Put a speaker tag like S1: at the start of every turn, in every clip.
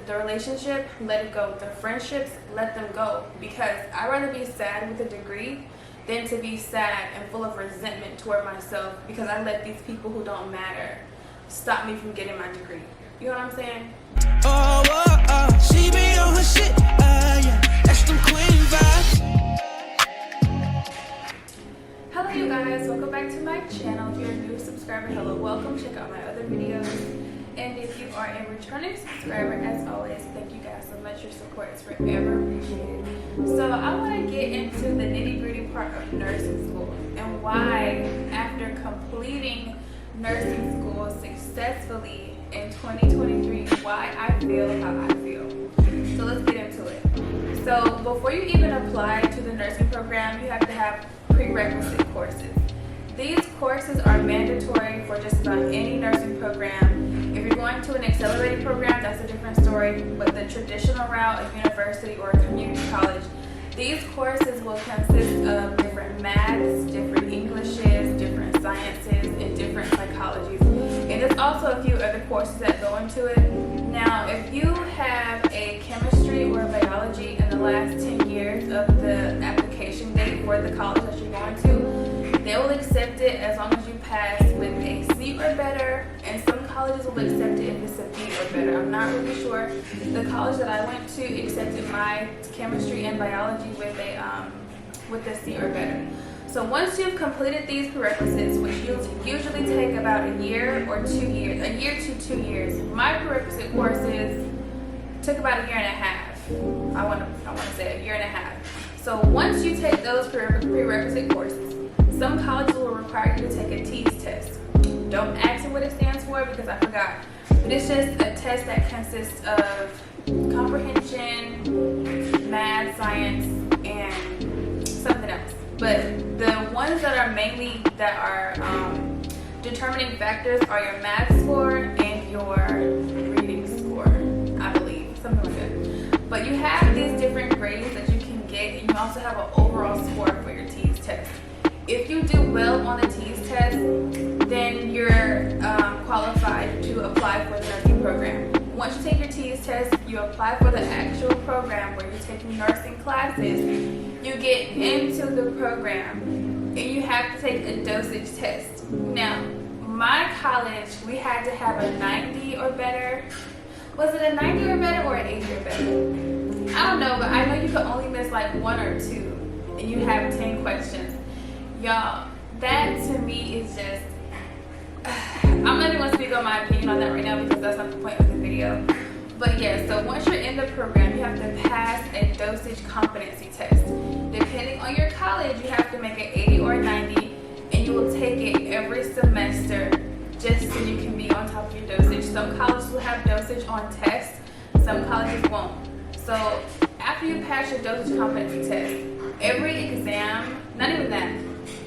S1: The relationship, let it go. The friendships, let them go. Because I'd rather be sad with a degree than to be sad and full of resentment toward myself because I let these people who don't matter stop me from getting my degree. You know what I'm saying?
S2: She be on her shit, yeah. That's them queen vibes.
S1: Hello you guys, welcome back to my channel. If you're a new subscriber, hello, welcome. Check out my other videos. And if you are a returning subscriber, as always, thank you guys so much. Your support is forever appreciated. So I want to get into the nitty-gritty part of nursing school and why, after completing nursing school successfully in 2023, why I feel how I feel. So let's get into it. So before you even apply to the nursing program, you have to have prerequisite courses. These courses are mandatory for just about any nursing program. If you're going to an accelerated program, that's a different story, but the traditional route, a university or a community college, these courses will consist of different maths, different Englishes, different sciences, and different psychologies. And there's also a few other courses that go into it. Now, if you have a chemistry or a biology in the last 10 years of the application date for the college that you're going to, they will accept it as long as you pass with a C or better, and some colleges will accept it if it's a B or better. I'm not really sure. The college that I went to accepted my chemistry and biology with a C or better. So once you've completed these prerequisites, which usually take about a year or 2 years, a year to 2 years, my prerequisite courses took about a year and a half. I want to say a year and a half. So once you take those prerequisite courses, some colleges will require you to take a TEAS test. Don't ask me what it stands for because I forgot. But it's just a test that consists of comprehension, math, science, and something else. But the ones that are determining factors are your math score and your reading score, I believe, something like that. But you have these different grades that you can get, and you also have an overall score for your TEAS test. If you do well on the TEAS test, then you're qualified to apply for the nursing program. Once you take your TEAS test, you apply for the actual program where you're taking nursing classes. You get into the program and you have to take a dosage test. Now, my college, we had to have a 90 or better. Was it a 90 or better or an 80 or better? I don't know, but I know you could only miss like 1 or 2 and you have 10 questions. Y'all, that to me is just, I'm not even going to speak on my opinion on that right now because that's not the point of the video. But yeah, so once you're in the program, you have to pass a dosage competency test. Depending on your college, you have to make an 80 or 90, and you will take it every semester just so you can be on top of your dosage. Some colleges will have dosage on tests, some colleges won't. So after you pass your dosage competency test, every exam, not even that,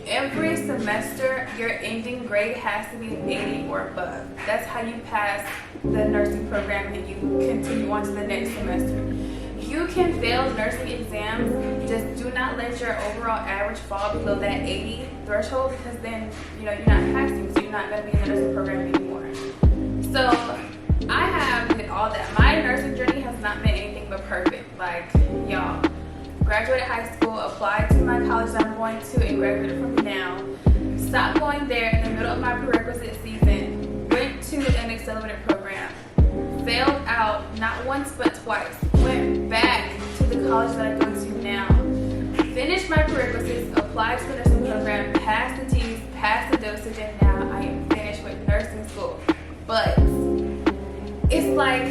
S1: every semester, your ending grade has to be an 80 or above. That's how you pass the nursing program and you continue on to the next semester. You can fail nursing exams, just do not let your overall average fall below that 80 threshold because then, you're not passing, so you're not going to be in the nursing program anymore. So I have with all that, my nursing journey has not been anything but perfect. Like, y'all. Graduated high school, applied to my college that I'm going to, and graduated from now. Stopped going there in the middle of my prerequisite season. Went to an accelerated program. Failed out not once but twice. Went back to the college that I go to now. Finished my prerequisites, applied to the nursing program, passed the TEAS, passed the dosage, and now I am finished with nursing school. But it's like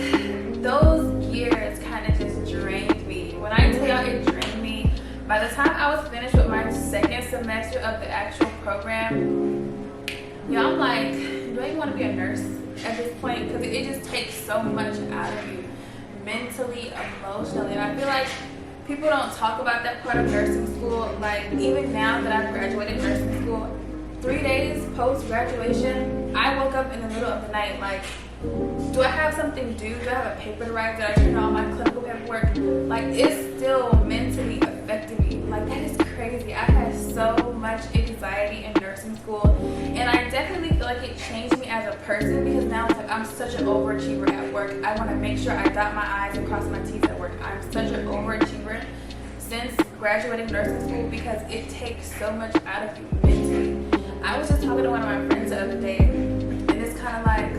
S1: those years kind of just drained me. When I tell y'all it drained me, by the time I was finished with my second semester of the actual program, y'all, I'm like, do I even want to be a nurse at this point? Because it just takes so much out of you, mentally, emotionally. And I feel like people don't talk about that part of nursing school. Like, even now that I've graduated nursing school, 3 days post-graduation, I woke up in the middle of the night like, do I have something due? Do I have a paper to write? Did I turn all my clinical paperwork? Like, it's still mentally affecting me. Like, that is crazy. I had so much anxiety in nursing school, and I definitely feel like it changed me working as a person, because now it's like I'm such an overachiever at work. I want to make sure I dot my I's and cross my T's at work. I'm such an overachiever since graduating nursing school because it takes so much out of you mentally. I was just talking to one of my friends the other day, and it's kind of like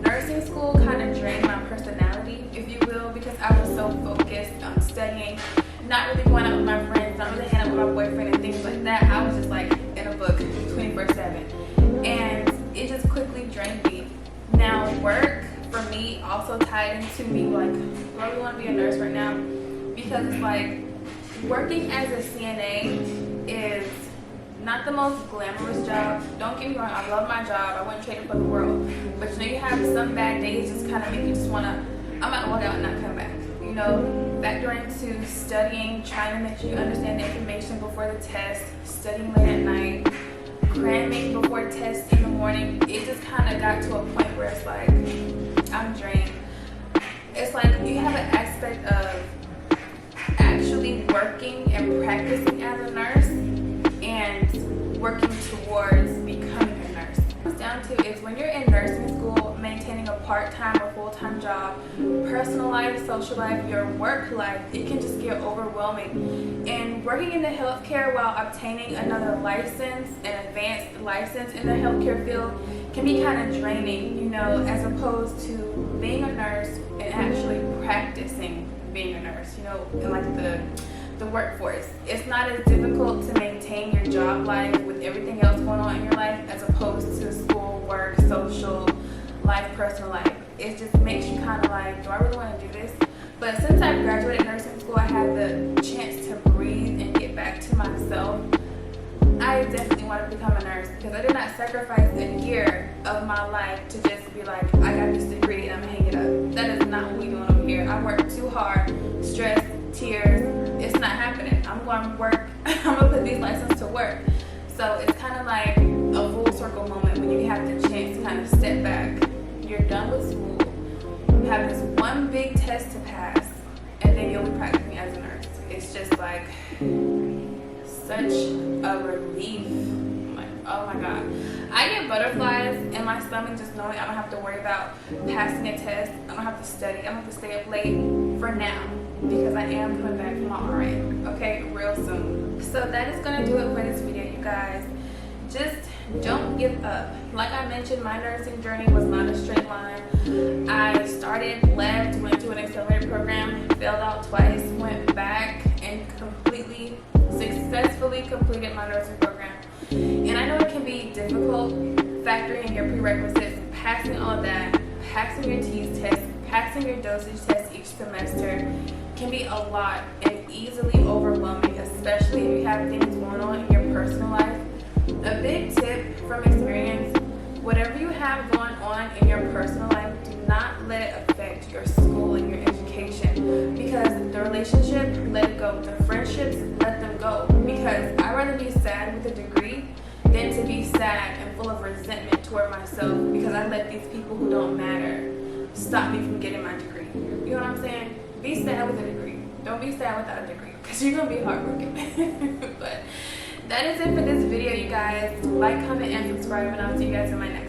S1: nursing school kind of drained my personality, if you will, because I was so focused on studying, not really going out with my friends, not really hanging out with my boyfriend and things like that. I was just like in a book 24/7, and it just quickly drained me. Now work for me also tied into me like, do I really want to be a nurse right now? Because it's like working as a CNA is not the most glamorous job. Don't get me wrong, I love my job. I wouldn't trade it for the world. But you know, you have some bad days just kind of make you just want to, I'm about to walk out and not come back. You know, factor into studying, trying to make sure you understand the information before the test, studying late at night, cramming before tests in the morning. It just kind of got to a point where it's like, I'm drained. It's like you have an aspect of actually working and practicing as a nurse and working towards becoming a nurse. What it comes down to is when you're in nursing school, maintaining a part-time or full-time job, personal life, social life, your work life, it can just get overwhelming. And working in the healthcare while obtaining another license, an advanced license in the healthcare field, can be kind of draining, you know, as opposed to being a nurse and actually practicing being a nurse, you know, in like the workforce. It's not as difficult to maintain your job life with everything else going on in your life as opposed to school, work, social life, personal life. It just makes you kind of like, do I really want to do this? But since I graduated nursing school, I had the chance to breathe and get back to myself. I definitely want to become a nurse because I did not sacrifice a year of my life to just be like, I got this degree and I'm gonna hang it up. That is not what we're doing over here. I worked too hard, stress, tears. It's not happening. I'm going to work. I'm going to put these licenses to work. So it's kind of like a full circle moment when you have the chance to kind of step back. You're done with school. You have this one big test to pass, and then you'll be practicing as a nurse. It's just like such a relief. Like, oh my God. I get butterflies in my stomach just knowing I don't have to worry about passing a test. I don't have to study. I don't have to stay up late for now because I am coming back from my RN, okay, real soon. So that is going to do it for this video, you guys. Just don't give up. Like I mentioned, my nursing journey was not a straight line. I started, left, went to an accelerated program, failed out twice, went back, and completely, successfully completed my nursing program. And I know it can be difficult factoring in your prerequisites, passing all of that, passing your TEAS test, passing your dosage test each semester can be a lot and easily overwhelming, especially if you have things going on in your personal life. A big tip from experience, whatever you have going on in your personal life, do not let it affect your school and your education, because the relationship, let it go. The friendships, let them go, because I'd rather be sad with a degree than to be sad and full of resentment toward myself because I let these people who don't matter stop me from getting my degree. You know what I'm saying? Be sad with a degree. Don't be sad without a degree because you're going to be heartbroken. But that is it for this video, you guys. Like, comment, and subscribe, and I'll see you guys in my next